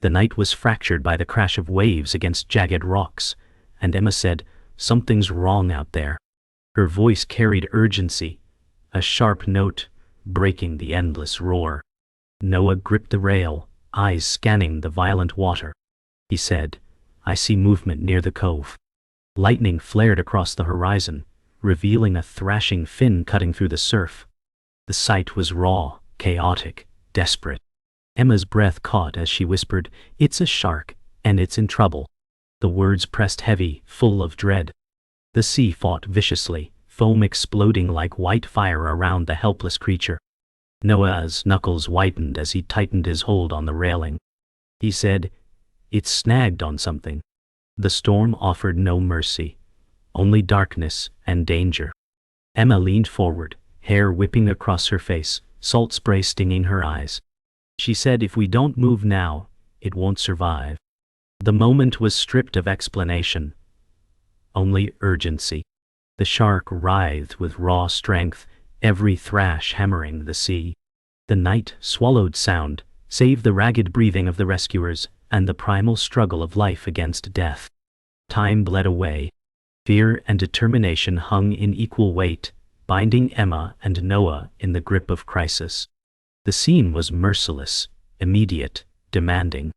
The night was fractured by the crash of waves against jagged rocks, and Emma said, "Something's wrong out there." Her voice carried urgency, a sharp note breaking the endless roar. Noah gripped the rail, eyes scanning the violent water. He said, "I see movement near the cove." Lightning flared across the horizon, revealing a thrashing fin cutting through the surf. The sight was raw, chaotic, desperate. Emma's breath caught as she whispered, "It's a shark, and it's in trouble." The words pressed heavy, full of dread. The sea fought viciously, foam exploding like white fire around the helpless creature. Noah's knuckles whitened as he tightened his hold on the railing. He said, "It's snagged on something." The storm offered no mercy, only darkness and danger. Emma leaned forward, hair whipping across her face, salt spray stinging her eyes. She said, "If we don't move now, it won't survive." The moment was stripped of explanation, only urgency. The shark writhed with raw strength, every thrash hammering the sea. The night swallowed sound, save the ragged breathing of the rescuers and the primal struggle of life against death. Time bled away. Fear and determination hung in equal weight, binding Emma and Noah in the grip of crisis. The scene was merciless, immediate, demanding.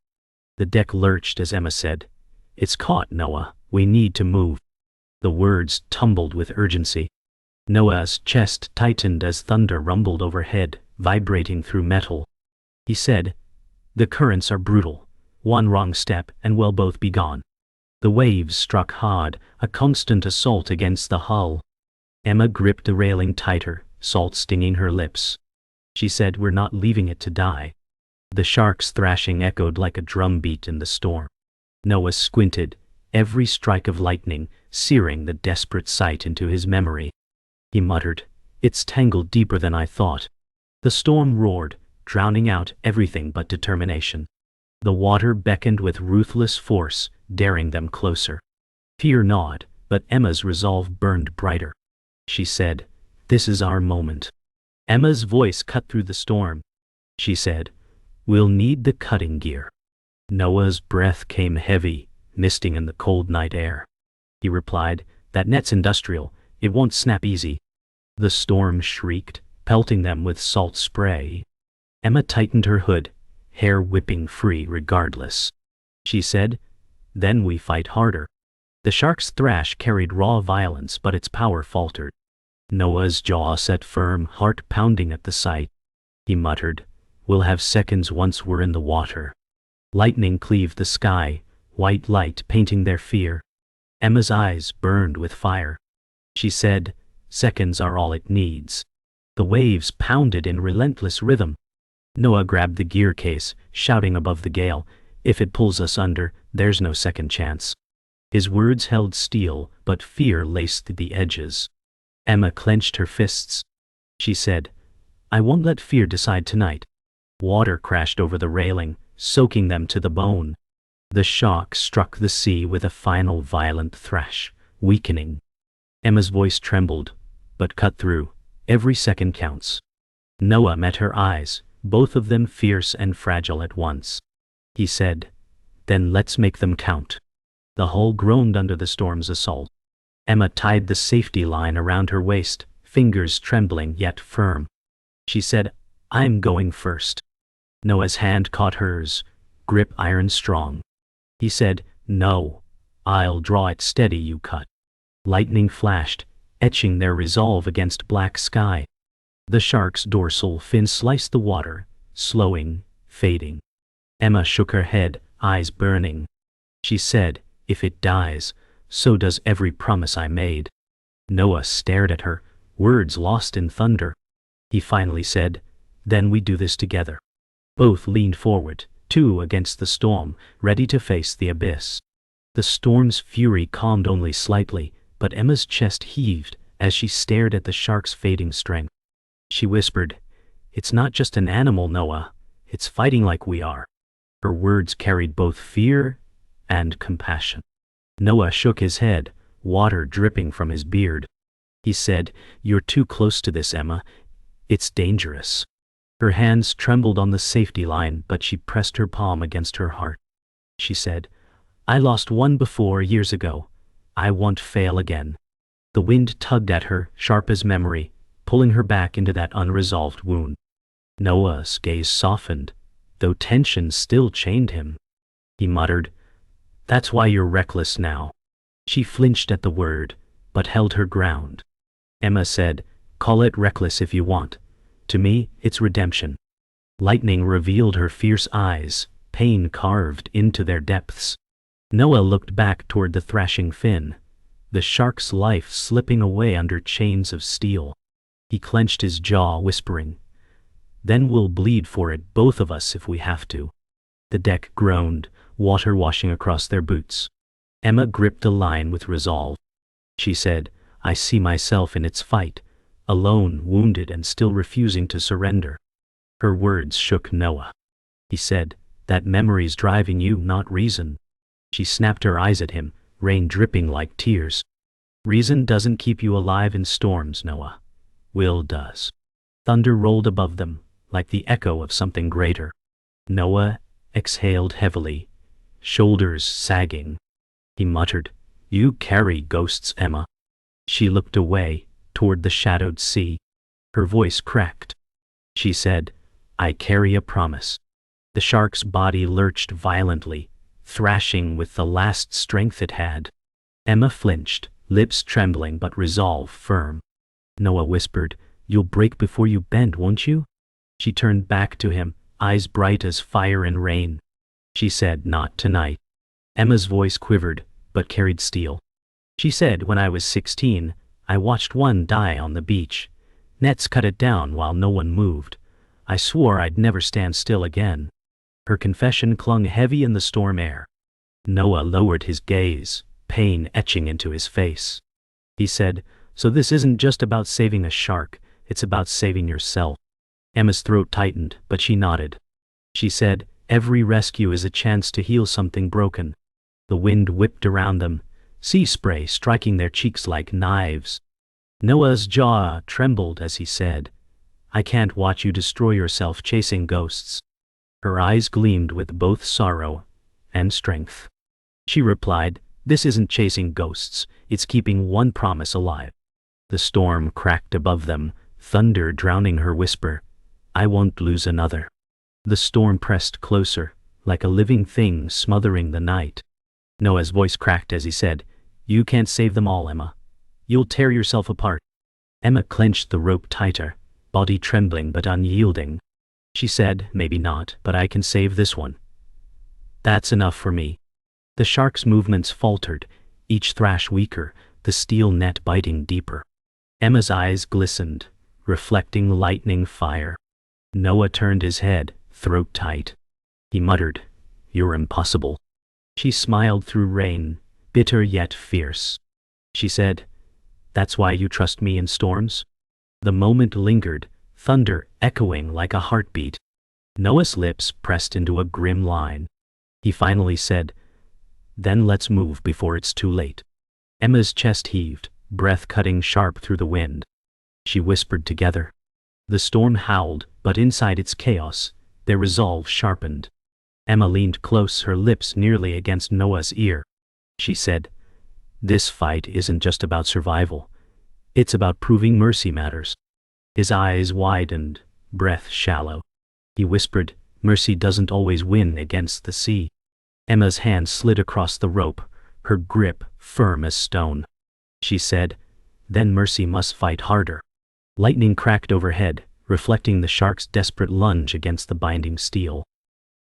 The deck lurched as Emma said, "It's caught, Noah. We need to move." The words tumbled with urgency. Noah's chest tightened as thunder rumbled overhead, vibrating through metal. He said, "The currents are brutal. One wrong step and we'll both be gone." The waves struck hard, a constant assault against the hull. Emma gripped the railing tighter, salt stinging her lips. She said, "We're not leaving it to die." The shark's thrashing echoed like a drumbeat in the storm. Noah squinted, every strike of lightning searing the desperate sight into his memory. He muttered, "It's tangled deeper than I thought." The storm roared, drowning out everything but determination. The water beckoned with ruthless force, daring them closer. Fear gnawed, but Emma's resolve burned brighter. She said, "This is our moment." Emma's voice cut through the storm. She said, "We'll need the cutting gear." Noah's breath came heavy, misting in the cold night air. He replied, "That net's industrial. It won't snap easy." The storm shrieked, pelting them with salt spray. Emma tightened her hood, hair whipping free regardless. She said, "Then we fight harder." The shark's thrash carried raw violence, but its power faltered. Noah's jaw set firm, heart pounding at the sight. He muttered, "We'll have seconds once we're in the water." Lightning cleaved the sky, white light painting their fear. Emma's eyes burned with fire. She said, "Seconds are all it needs." The waves pounded in relentless rhythm. Noah grabbed the gear case, shouting above the gale, "If it pulls us under, there's no second chance." His words held steel, but fear laced the edges. Emma clenched her fists. She said, "I won't let fear decide tonight." Water crashed over the railing, soaking them to the bone. The shock struck the sea with a final violent thrash, weakening. Emma's voice trembled, but cut through. Every second counts. Noah met her eyes, both of them fierce and fragile at once. He said, "Then let's make them count." The hull groaned under the storm's assault. Emma tied the safety line around her waist, fingers trembling yet firm. She said, "I'm going first." Noah's hand caught hers, grip iron strong. He said, "No, I'll draw it steady, you cut." Lightning flashed, etching their resolve against black sky. The shark's dorsal fin sliced the water, slowing, fading. Emma shook her head, eyes burning. She said, "If it dies, so does every promise I made." Noah stared at her, words lost in thunder. He finally said, "Then we do this together." Both leaned forward, two against the storm, ready to face the abyss. The storm's fury calmed only slightly, but Emma's chest heaved as she stared at the shark's fading strength. She whispered, "It's not just an animal, Noah. It's fighting like we are." Her words carried both fear and compassion. Noah shook his head, water dripping from his beard. He said, "You're too close to this, Emma. It's dangerous." Her hands trembled on the safety line, but she pressed her palm against her heart. She said, "I lost one before years ago. I won't fail again." The wind tugged at her, sharp as memory, pulling her back into that unresolved wound. Noah's gaze softened, though tension still chained him. He muttered, "That's why you're reckless now." She flinched at the word, but held her ground. Emma said, "Call it reckless if you want. To me, it's redemption." Lightning revealed her fierce eyes, pain carved into their depths. Noah looked back toward the thrashing fin, the shark's life slipping away under chains of steel. He clenched his jaw, whispering, "Then we'll bleed for it, both of us, if we have to." The deck groaned, water washing across their boots. Emma gripped a line with resolve. She said, "I see myself in its fight, alone, wounded, and still refusing to surrender." Her words shook Noah. He said, "That memory's driving you, not reason." She snapped her eyes at him, rain dripping like tears. "Reason doesn't keep you alive in storms, Noah. Will does." Thunder rolled above them, like the echo of something greater. Noah exhaled heavily, shoulders sagging. He muttered, "You carry ghosts, Emma." She looked away, toward the shadowed sea. Her voice cracked. She said, "I carry a promise." The shark's body lurched violently, thrashing with the last strength it had. Emma flinched, lips trembling but resolve firm. Noah whispered, "You'll break before you bend, won't you?" She turned back to him, eyes bright as fire and rain. She said, "Not tonight." Emma's voice quivered, but carried steel. She said, "When I was 16, I watched one die on the beach. Nets cut it down while no one moved. I swore I'd never stand still again." Her confession clung heavy in the storm air. Noah lowered his gaze, pain etching into his face. He said, "So this isn't just about saving a shark, it's about saving yourself." Emma's throat tightened, but she nodded. She said, "Every rescue is a chance to heal something broken." The wind whipped around them, sea spray striking their cheeks like knives. Noah's jaw trembled as he said, "I can't watch you destroy yourself chasing ghosts." Her eyes gleamed with both sorrow and strength. She replied, "This isn't chasing ghosts, it's keeping one promise alive." The storm cracked above them, thunder drowning her whisper, "I won't lose another." The storm pressed closer, like a living thing smothering the night. Noah's voice cracked as he said, "You can't save them all, Emma. You'll tear yourself apart." Emma clenched the rope tighter, body trembling but unyielding. She said, "Maybe not, but I can save this one. That's enough for me." The shark's movements faltered, each thrash weaker, the steel net biting deeper. Emma's eyes glistened, reflecting lightning fire. Noah turned his head, throat tight. He muttered, "You're impossible." She smiled through rain, bitter yet fierce. She said, "That's why you trust me in storms?" The moment lingered, thunder echoing like a heartbeat. Noah's lips pressed into a grim line. He finally said, "Then let's move before it's too late." Emma's chest heaved, breath cutting sharp through the wind. She whispered together. The storm howled, but inside its chaos, their resolve sharpened. Emma leaned close, her lips nearly against Noah's ear. She said, "This fight isn't just about survival. It's about proving mercy matters." His eyes widened, breath shallow. He whispered, "Mercy doesn't always win against the sea." Emma's hand slid across the rope, her grip firm as stone. She said, "Then mercy must fight harder." Lightning cracked overhead, reflecting the shark's desperate lunge against the binding steel.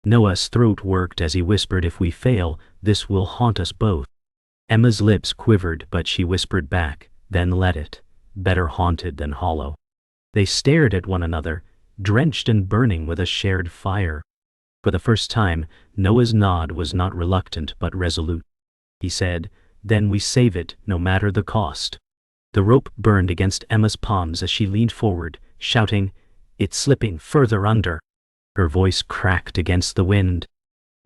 Noah's throat worked as he whispered, "If we fail, this will haunt us both." Emma's lips quivered, but she whispered back, "Then let it. Better haunted than hollow." They stared at one another, drenched and burning with a shared fire. For the first time, Noah's nod was not reluctant but resolute. He said, "Then we save it, no matter the cost." The rope burned against Emma's palms as she leaned forward, shouting, "It's slipping further under." Her voice cracked against the wind.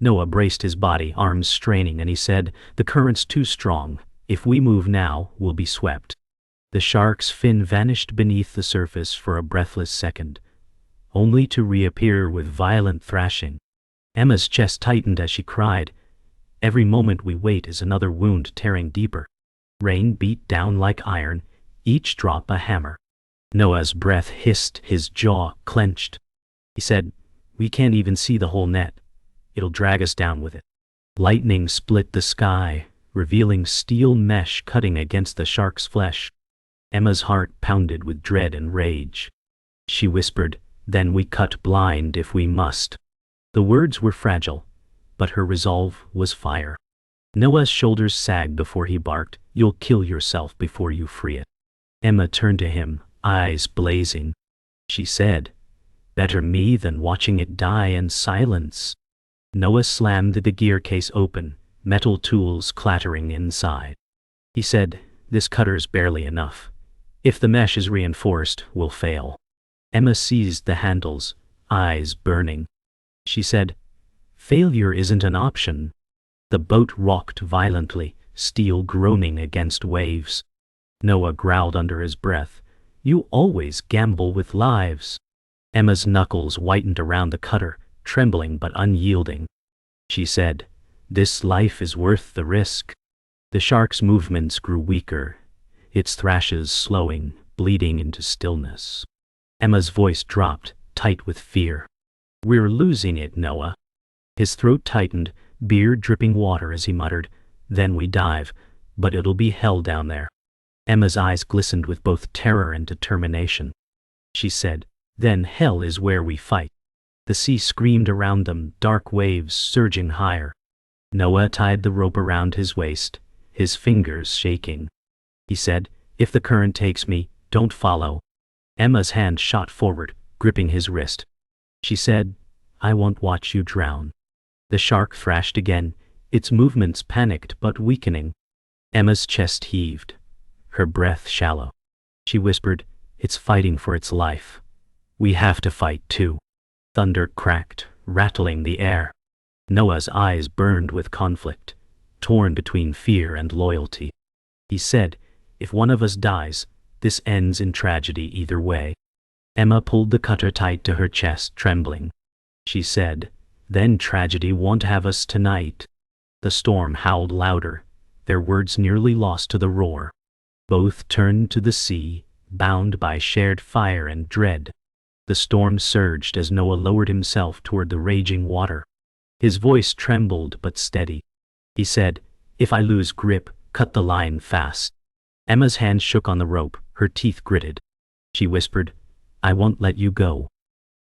Noah braced his body, arms straining, and he said, "The current's too strong. If we move now, we'll be swept." The shark's fin vanished beneath the surface for a breathless second. only to reappear with violent thrashing. Emma's chest tightened as she cried, "Every moment we wait is another wound tearing deeper." Rain beat down like iron, each drop a hammer. Noah's breath hissed, his jaw clenched. He said, "We can't even see the whole net. It'll drag us down with it." Lightning split the sky, revealing steel mesh cutting against the shark's flesh. Emma's heart pounded with dread and rage. She whispered, "Then we cut blind if we must." The words were fragile, but her resolve was fire. Noah's shoulders sagged before he barked, "You'll kill yourself before you free it." Emma turned to him, eyes blazing. She said, "Better me than watching it die in silence." Noah slammed the gear case open, metal tools clattering inside. He said, "This cutter's barely enough. If the mesh is reinforced, we'll fail." Emma seized the handles, eyes burning. She said, "Failure isn't an option." The boat rocked violently, steel groaning against waves. Noah growled under his breath, "You always gamble with lives." Emma's knuckles whitened around the cutter, trembling but unyielding. She said, "This life is worth the risk." The shark's movements grew weaker, its thrashes slowing, bleeding into stillness. Emma's voice dropped, tight with fear. "We're losing it, Noah." His throat tightened, beard dripping water as he muttered, "Then we dive, but it'll be hell down there." Emma's eyes glistened with both terror and determination. She said, "Then hell is where we fight." The sea screamed around them, dark waves surging higher. Noah tied the rope around his waist, his fingers shaking. He said, "If the current takes me, don't follow." Emma's hand shot forward, gripping his wrist. She said, "I won't watch you drown." The shark thrashed again, its movements panicked but weakening. Emma's chest heaved, her breath shallow. She whispered, "It's fighting for its life. We have to fight too." Thunder cracked, rattling the air. Noah's eyes burned with conflict, torn between fear and loyalty. He said, "If one of us dies, this ends in tragedy either way." Emma pulled the cutter tight to her chest, trembling. She said, "Then tragedy won't have us tonight." The storm howled louder, their words nearly lost to the roar. Both turned to the sea, bound by shared fire and dread. The storm surged as Noah lowered himself toward the raging water. His voice trembled but steady. He said, "If I lose grip, cut the line fast." Emma's hand shook on the rope, her teeth gritted. She whispered, "I won't let you go."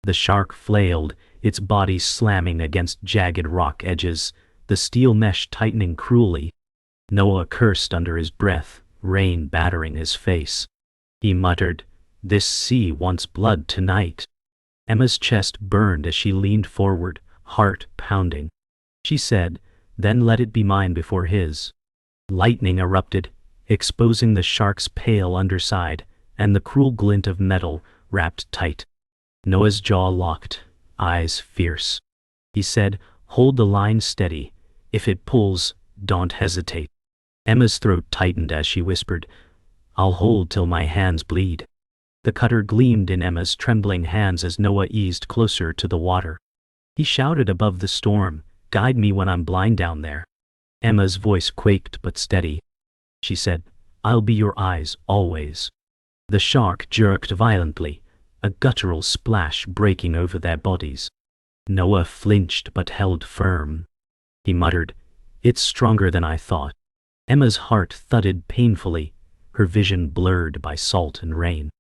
The shark flailed, its body slamming against jagged rock edges, the steel mesh tightening cruelly. Noah cursed under his breath, rain battering his face. He muttered, "This sea wants blood tonight." Emma's chest burned as she leaned forward, heart pounding. She said, "Then let it be mine before his." Lightning erupted, exposing the shark's pale underside and the cruel glint of metal wrapped tight. Noah's jaw locked, eyes fierce. He said, "Hold the line steady. If it pulls, don't hesitate." Emma's throat tightened as she whispered, "I'll hold till my hands bleed." The cutter gleamed in Emma's trembling hands as Noah eased closer to the water. He shouted above the storm, "Guide me when I'm blind down there." Emma's voice quaked but steady. She said, "I'll be your eyes, always." The shark jerked violently, a guttural splash breaking over their bodies. Noah flinched but held firm. He muttered, "It's stronger than I thought." Emma's heart thudded painfully, her vision blurred by salt and rain.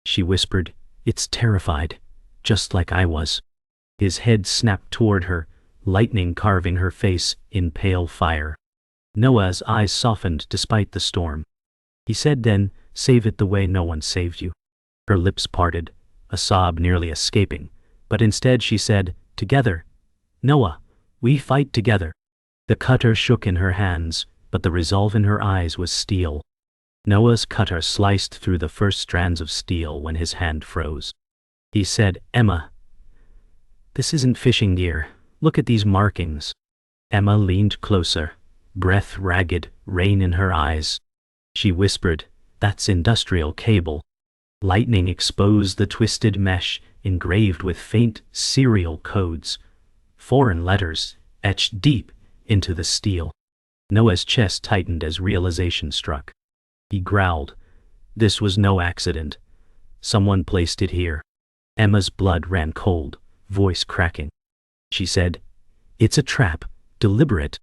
She whispered, "It's terrified, just like I was." His head snapped toward her, lightning carving her face in pale fire. Noah's eyes softened despite the storm. He said then, "Save it the way no one saved you." Her lips parted, a sob nearly escaping, but instead she said, "Together. Noah, we fight together." The cutter shook in her hands, but the resolve in her eyes was steel. Noah's cutter sliced through the first strands of steel when his hand froze. He said, "Emma, this isn't fishing gear. Look at these markings." Emma leaned closer, breath ragged, rain in her eyes. She whispered, "That's industrial cable." Lightning exposed the twisted mesh engraved with faint serial codes, foreign letters etched deep into the steel. Noah's chest tightened as realization struck. He growled, "This was no accident. Someone placed it here." Emma's blood ran cold, voice cracking. She said, "It's a trap, deliberate."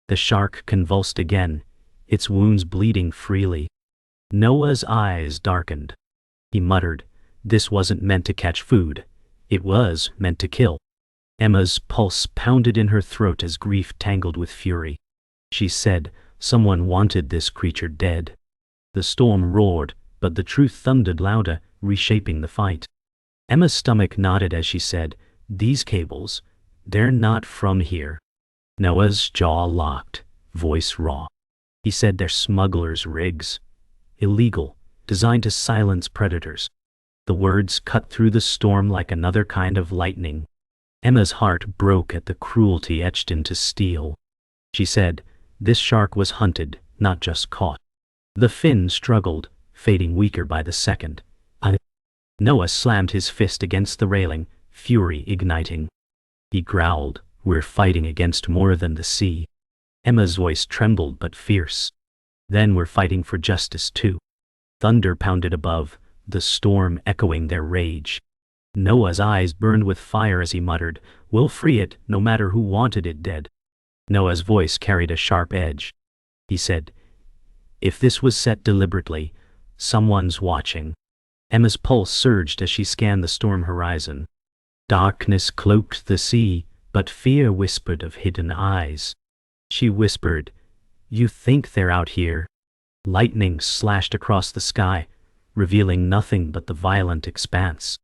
The shark convulsed again, its wounds bleeding freely. Noah's eyes darkened. He muttered, "This wasn't meant to catch food. It was meant to kill." Emma's pulse pounded in her throat as grief tangled with fury. She said, "Someone wanted this creature dead." The storm roared, but the truth thundered louder, reshaping the fight. Emma's stomach knotted as she said, "These cables, they're not from here." Noah's jaw locked, voice raw. He said, "They're smugglers' rigs. Illegal, designed to silence predators." The words cut through the storm like another kind of lightning. Emma's heart broke at the cruelty etched into steel. She said, "This shark was hunted, not just caught." The fin struggled, fading weaker by the second. Noah slammed his fist against the railing, fury igniting. He growled, "We're fighting against more than the sea." Emma's voice trembled but fierce. "Then we're fighting for justice too." Thunder pounded above, the storm echoing their rage. Noah's eyes burned with fire as he muttered, "We'll free it, no matter who wanted it dead." Noah's voice carried a sharp edge. He said, "If this was set deliberately, someone's watching." Emma's pulse surged as she scanned the storm horizon. Darkness cloaked the sea, but fear whispered of hidden eyes. She whispered, "You think they're out here?" Lightning slashed across the sky, revealing nothing but the violent expanse.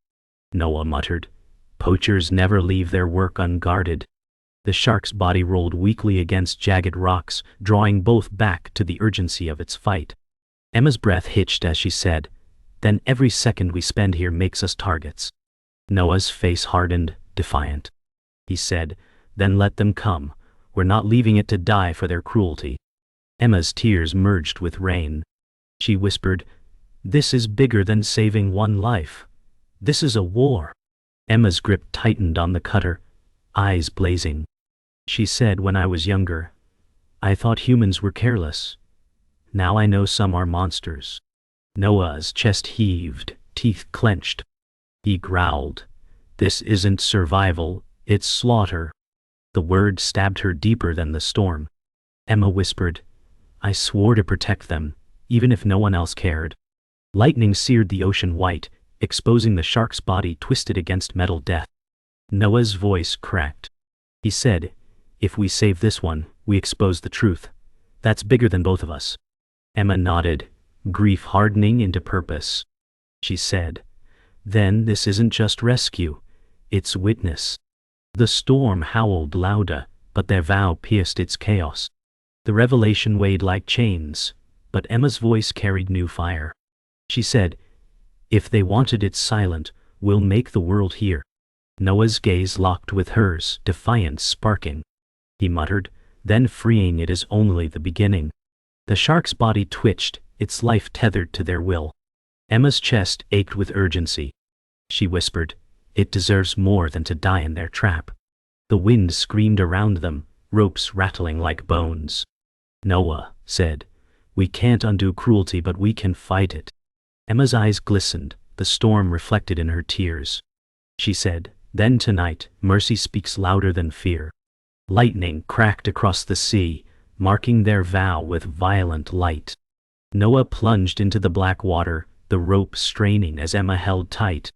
Noah muttered, "Poachers never leave their work unguarded." The shark's body rolled weakly against jagged rocks, drawing both back to the urgency of its fight. Emma's breath hitched as she said, "Then every second we spend here makes us targets." Noah's face hardened, defiant. He said, "Then let them come. We're not leaving it to die for their cruelty." Emma's tears merged with rain. She whispered, "This is bigger than saving one life. This is a war." Emma's grip tightened on the cutter, eyes blazing. She said, "When I was younger, I thought humans were careless. Now I know some are monsters." Noah's chest heaved, teeth clenched. He growled, "This isn't survival, it's slaughter." The word stabbed her deeper than the storm. Emma whispered, "I swore to protect them, even if no one else cared." Lightning seared the ocean white, exposing the shark's body twisted against metal death. Noah's voice cracked. He said, "If we save this one, we expose the truth. That's bigger than both of us." Emma nodded, grief hardening into purpose. She said, "Then this isn't just rescue, it's witness." The storm howled louder, but their vow pierced its chaos. The revelation weighed like chains, but Emma's voice carried new fire. She said, "If they wanted it silent, we'll make the world hear." Noah's gaze locked with hers, defiance sparking. He muttered, "Then freeing it is only the beginning." The shark's body twitched, its life tethered to their will. Emma's chest ached with urgency. She whispered, "It deserves more than to die in their trap." The wind screamed around them, ropes rattling like bones. Noah said, "We can't undo cruelty, but we can fight it." Emma's eyes glistened, the storm reflected in her tears. She said, "Then tonight, mercy speaks louder than fear." Lightning cracked across the sea, marking their vow with violent light. Noah plunged into the black water, the rope straining as Emma held tight.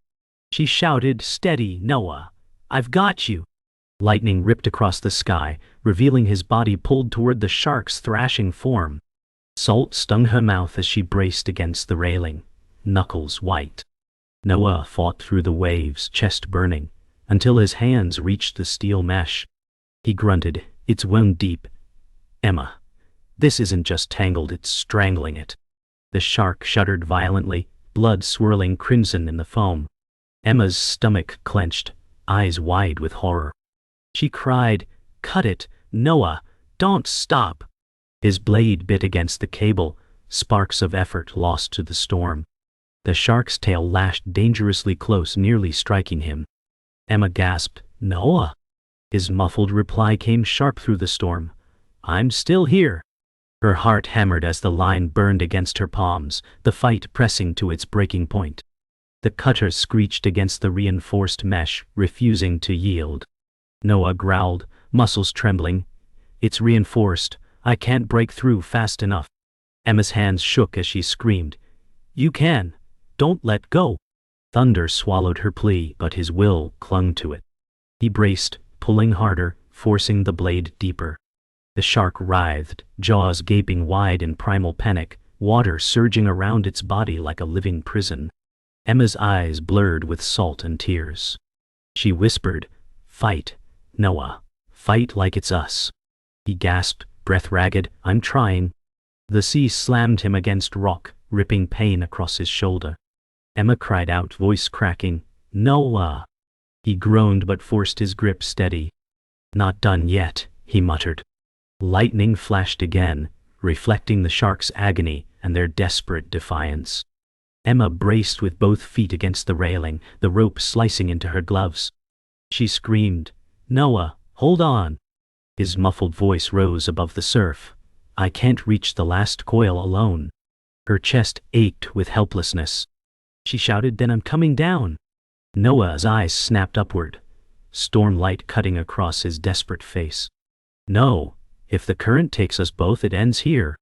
She shouted, "Steady, Noah! I've got you!" Lightning ripped across the sky, revealing his body pulled toward the shark's thrashing form. Salt stung her mouth as she braced against the railing, knuckles white. Noah fought through the waves, chest burning, until his hands reached the steel mesh. He grunted, "It's wound deep. Emma, this isn't just tangled, it's strangling it." The shark shuddered violently, blood swirling crimson in the foam. Emma's stomach clenched, eyes wide with horror. She cried, "Cut it, Noah, don't stop." His blade bit against the cable, sparks of effort lost to the storm. The shark's tail lashed dangerously close, nearly striking him. Emma gasped, "Noah!" His muffled reply came sharp through the storm. "I'm still here." Her heart hammered as the line burned against her palms, the fight pressing to its breaking point. The cutter screeched against the reinforced mesh, refusing to yield. Noah growled, muscles trembling. "It's reinforced. I can't break through fast enough." Emma's hands shook as she screamed, "You can. Don't let go." Thunder swallowed her plea, but his will clung to it. He braced, pulling harder, forcing the blade deeper. The shark writhed, jaws gaping wide in primal panic, water surging around its body like a living prison. Emma's eyes blurred with salt and tears. She whispered, "Fight, Noah. Fight like it's us." He gasped, breath ragged, "I'm trying." The sea slammed him against rock, ripping pain across his shoulder. Emma cried out, voice cracking, "Noah!" He groaned but forced his grip steady. "Not done yet," he muttered. Lightning flashed again, reflecting the shark's agony and their desperate defiance. Emma braced with both feet against the railing, the rope slicing into her gloves. She screamed, "Noah, hold on!" His muffled voice rose above the surf. "I can't reach the last coil alone." Her chest ached with helplessness. She shouted, "Then I'm coming down." Noah's eyes snapped upward, stormlight cutting across his desperate face. "No, if the current takes us both, it ends here."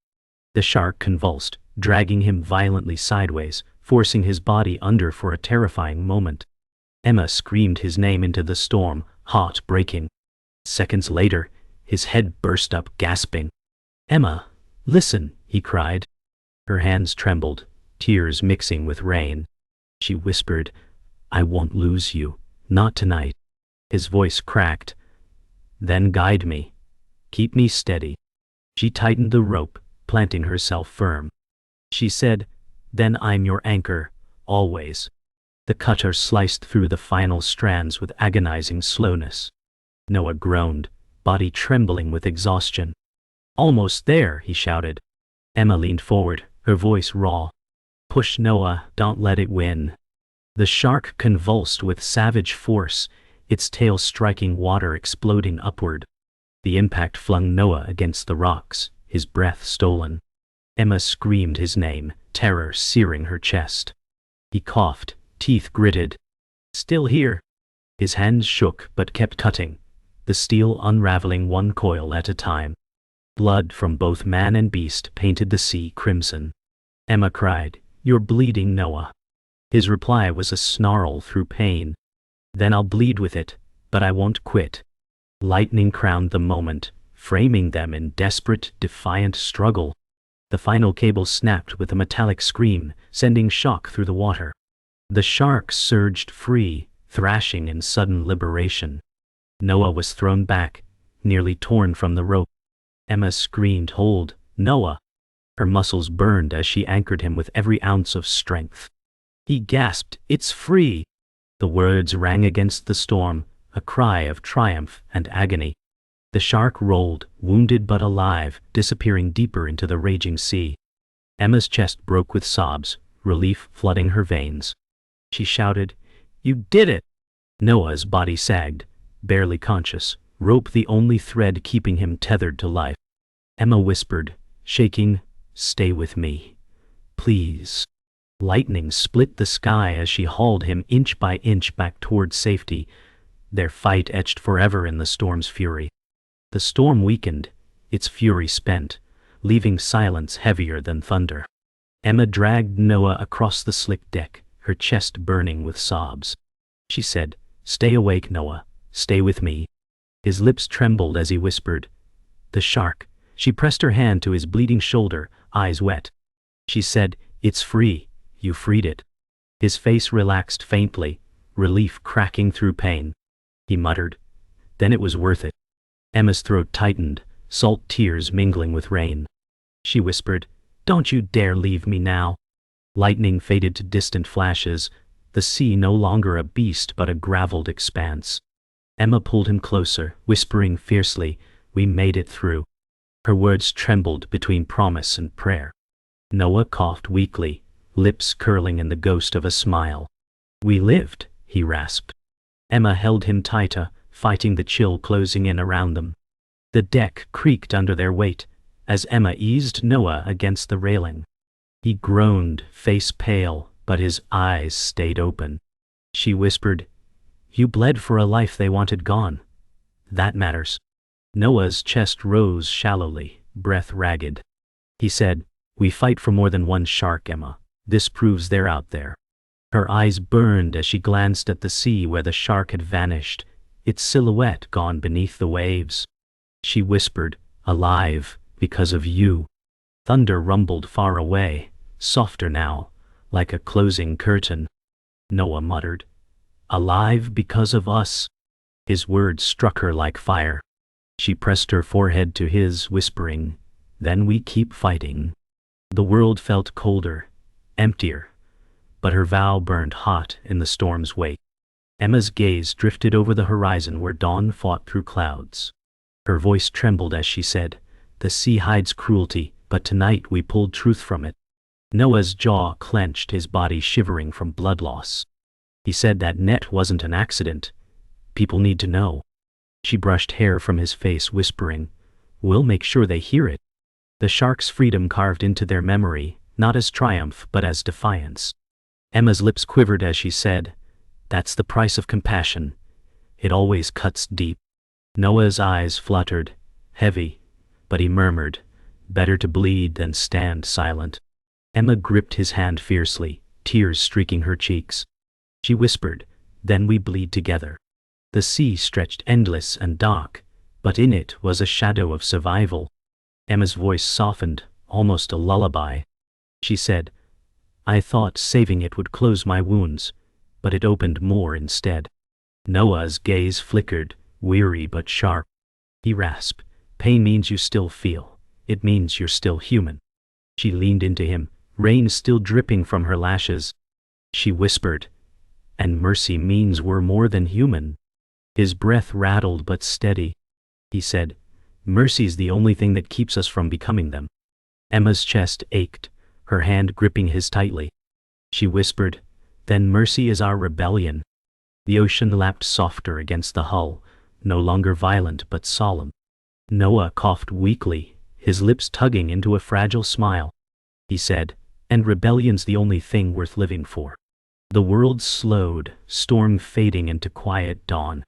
The shark convulsed, dragging him violently sideways, forcing his body under for a terrifying moment. Emma screamed his name into the storm, heart breaking. Seconds later, his head burst up, gasping. "Emma, listen," he cried. Her hands trembled, tears mixing with rain. She whispered, "I won't lose you, not tonight." His voice cracked. "Then guide me. Keep me steady." She tightened the rope, planting herself firm. She said, "Then I'm your anchor, always." The cutter sliced through the final strands with agonizing slowness. Noah groaned, body trembling with exhaustion. "Almost there," he shouted. Emma leaned forward, her voice raw. "Push, Noah, don't let it win." The shark convulsed with savage force, its tail striking water, exploding upward. The impact flung Noah against the rocks, his breath stolen. Emma screamed his name, terror searing her chest. He coughed, teeth gritted. "Still here." His hands shook but kept cutting, the steel unraveling one coil at a time. Blood from both man and beast painted the sea crimson. Emma cried, "You're bleeding, Noah." His reply was a snarl through pain. "Then I'll bleed with it, but I won't quit." Lightning crowned the moment, framing them in desperate, defiant struggle. The final cable snapped with a metallic scream, sending shock through the water. The shark surged free, thrashing in sudden liberation. Noah was thrown back, nearly torn from the rope. Emma screamed, "Hold, Noah!" Her muscles burned as she anchored him with every ounce of strength. He gasped, "It's free!" The words rang against the storm, a cry of triumph and agony. The shark rolled, wounded but alive, disappearing deeper into the raging sea. Emma's chest broke with sobs, relief flooding her veins. She shouted, "You did it!" Noah's body sagged, barely conscious, rope the only thread keeping him tethered to life. Emma whispered, shaking, "Stay with me, please." Lightning split the sky as she hauled him inch by inch back toward safety, their fight etched forever in the storm's fury. The storm weakened, its fury spent, leaving silence heavier than thunder. Emma dragged Noah across the slick deck, her chest burning with sobs. She said, "Stay awake, Noah, stay with me." His lips trembled as he whispered, "The shark." She pressed her hand to his bleeding shoulder, eyes wet. She said, "It's free, you freed it." His face relaxed faintly, relief cracking through pain. He muttered, "Then it was worth it." Emma's throat tightened, salt tears mingling with rain. She whispered, "Don't you dare leave me now." Lightning faded to distant flashes, the sea no longer a beast but a graveled expanse. Emma pulled him closer, whispering fiercely, "We made it through." Her words trembled between promise and prayer. Noah coughed weakly, lips curling in the ghost of a smile. "We lived," he rasped. Emma held him tighter, fighting the chill closing in around them. The deck creaked under their weight as Emma eased Noah against the railing. He groaned, face pale, but his eyes stayed open. She whispered, "You bled for a life they wanted gone. That matters." Noah's chest rose shallowly, breath ragged. He said, "We fight for more than one shark, Emma. This proves they're out there." Her eyes burned as she glanced at the sea where the shark had vanished, its silhouette gone beneath the waves. She whispered, "Alive, because of you." Thunder rumbled far away, softer now, like a closing curtain. Noah muttered, "Alive because of us." His words struck her like fire. She pressed her forehead to his, whispering, "Then we keep fighting." The world felt colder, emptier, but her vow burned hot in the storm's wake. Emma's gaze drifted over the horizon where dawn fought through clouds. Her voice trembled as she said, "The sea hides cruelty, but tonight we pulled truth from it." Noah's jaw clenched, his body shivering from blood loss. He said that net wasn't an accident. People need to know. She brushed hair from his face, whispering, "We'll make sure they hear it." The shark's freedom carved into their memory, not as triumph but as defiance. Emma's lips quivered as she said, "That's the price of compassion. It always cuts deep." Noah's eyes fluttered, heavy, but he murmured, "Better to bleed than stand silent." Emma gripped his hand fiercely, tears streaking her cheeks. She whispered, "Then we bleed together." The sea stretched endless and dark, but in it was a shadow of survival. Emma's voice softened, almost a lullaby. She said, "I thought saving it would close my wounds, but it opened more instead." Noah's gaze flickered, weary but sharp. He rasped, "Pain means you still feel. It means you're still human." She leaned into him, rain still dripping from her lashes. She whispered, "And mercy means we're more than human." His breath rattled but steady. He said, "Mercy's the only thing that keeps us from becoming them." Emma's chest ached, her hand gripping his tightly. She whispered, "Then mercy is our rebellion." The ocean lapped softer against the hull, no longer violent but solemn. Noah coughed weakly, his lips tugging into a fragile smile. He said, "And rebellion's the only thing worth living for." The world slowed, storm fading into quiet dawn.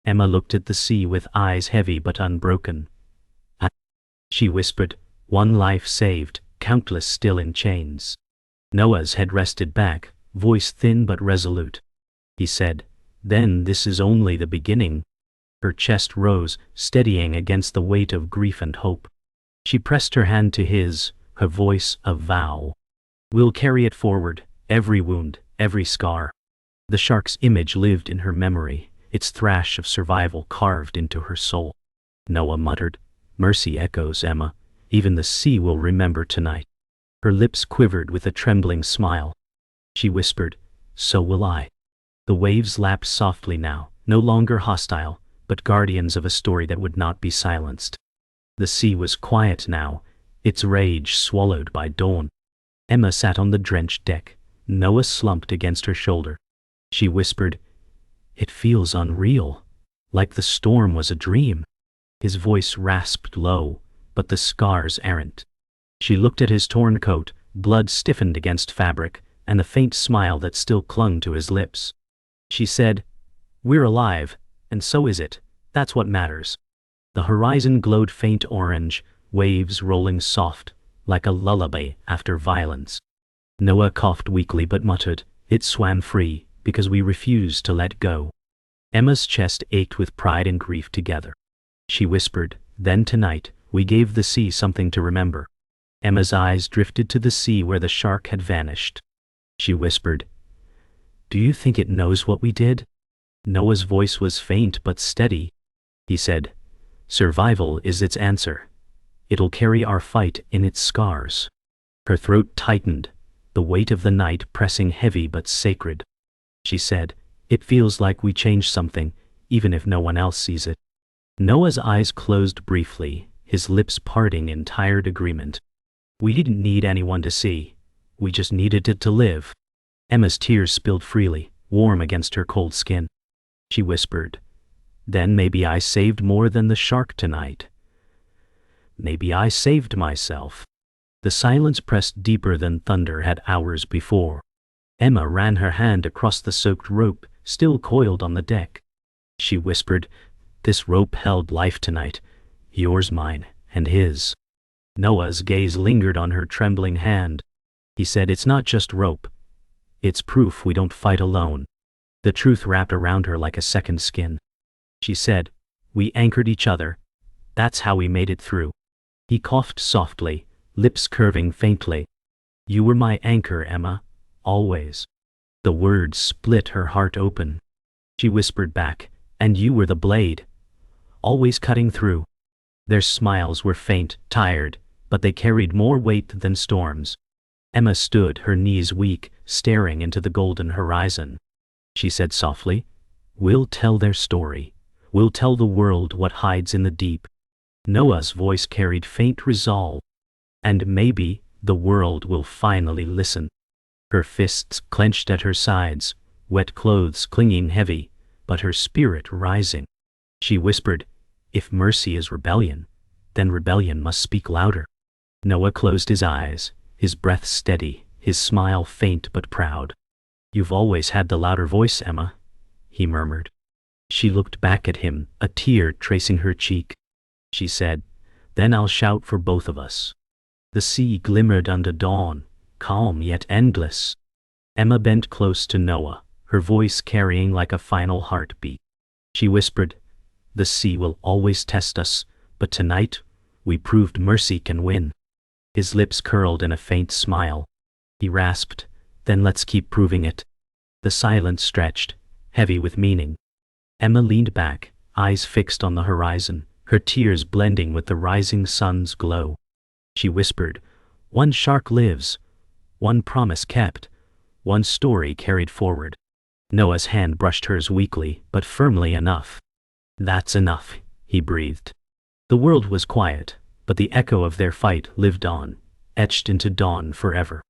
Emma looked at the sea with eyes heavy but unbroken. She whispered, "One life saved, countless still in chains." Noah's head rested back, voice thin but resolute. He said, "Then this is only the beginning." Her chest rose, steadying against the weight of grief and hope. She pressed her hand to his, her voice a vow. "We'll carry it forward, every wound, every scar." The shark's image lived in her memory, its thrash of survival carved into her soul. Noah muttered, "Mercy echoes, Emma. Even the sea will remember tonight." Her lips quivered with a trembling smile. She whispered, "So will I." The waves lapped softly now, no longer hostile, but guardians of a story that would not be silenced. The sea was quiet now, its rage swallowed by dawn. Emma sat on the drenched deck, Noah slumped against her shoulder. She whispered, "It feels unreal, like the storm was a dream." His voice rasped low, but the scars errant. She looked at his torn coat, blood stiffened against fabric, and the faint smile that still clung to his lips. She said, "We're alive, and so is it. That's what matters." The horizon glowed faint orange, waves rolling soft, like a lullaby after violence. Noah coughed weakly but muttered, "It swam free, because we refused to let go." Emma's chest ached with pride and grief together. She whispered, "Then tonight, we gave the sea something to remember." Emma's eyes drifted to the sea where the shark had vanished. She whispered, "Do you think it knows what we did?" Noah's voice was faint but steady. He said, "Survival is its answer. It'll carry our fight in its scars." Her throat tightened, the weight of the night pressing heavy but sacred. She said, "It feels like we changed something, even if no one else sees it." Noah's eyes closed briefly, his lips parting in tired agreement. "We didn't need anyone to see. We just needed it to live. Emma's tears spilled freely, warm against her cold skin. She whispered, "Then maybe I saved more than the shark tonight. Maybe I saved myself." The silence pressed deeper than thunder had hours before. Emma ran her hand across the soaked rope, still coiled on the deck. She whispered, "This rope held life tonight, yours, mine, and his." Noah's gaze lingered on her trembling hand. He said, "It's not just rope. It's proof we don't fight alone." The truth wrapped around her like a second skin. She said, "We anchored each other. That's how we made it through." He coughed softly, lips curving faintly. "You were my anchor, Emma, always." The words split her heart open. She whispered back, "And you were the blade, always cutting through." Their smiles were faint, tired, but they carried more weight than storms. Emma stood, her knees weak, staring into the golden horizon. She said softly, "We'll tell their story. We'll tell the world what hides in the deep." Noah's voice carried faint resolve. "And maybe the world will finally listen." Her fists clenched at her sides, wet clothes clinging heavy, but her spirit rising. She whispered, "If mercy is rebellion, then rebellion must speak louder." Noah closed his eyes, his breath steady, his smile faint but proud. "You've always had the louder voice, Emma," he murmured. She looked back at him, a tear tracing her cheek. She said, "Then I'll shout for both of us." The sea glimmered under dawn, calm yet endless. Emma bent close to Noah, her voice carrying like a final heartbeat. She whispered, "The sea will always test us, but tonight we proved mercy can win." His lips curled in a faint smile. He rasped, "Then let's keep proving it." The silence stretched, heavy with meaning. Emma leaned back, eyes fixed on the horizon, her tears blending with the rising sun's glow. She whispered, "One shark lives, one promise kept, one story carried forward." Noah's hand brushed hers weakly, but firmly enough. "That's enough," he breathed. The world was quiet, but the echo of their fight lived on, etched into dawn forever.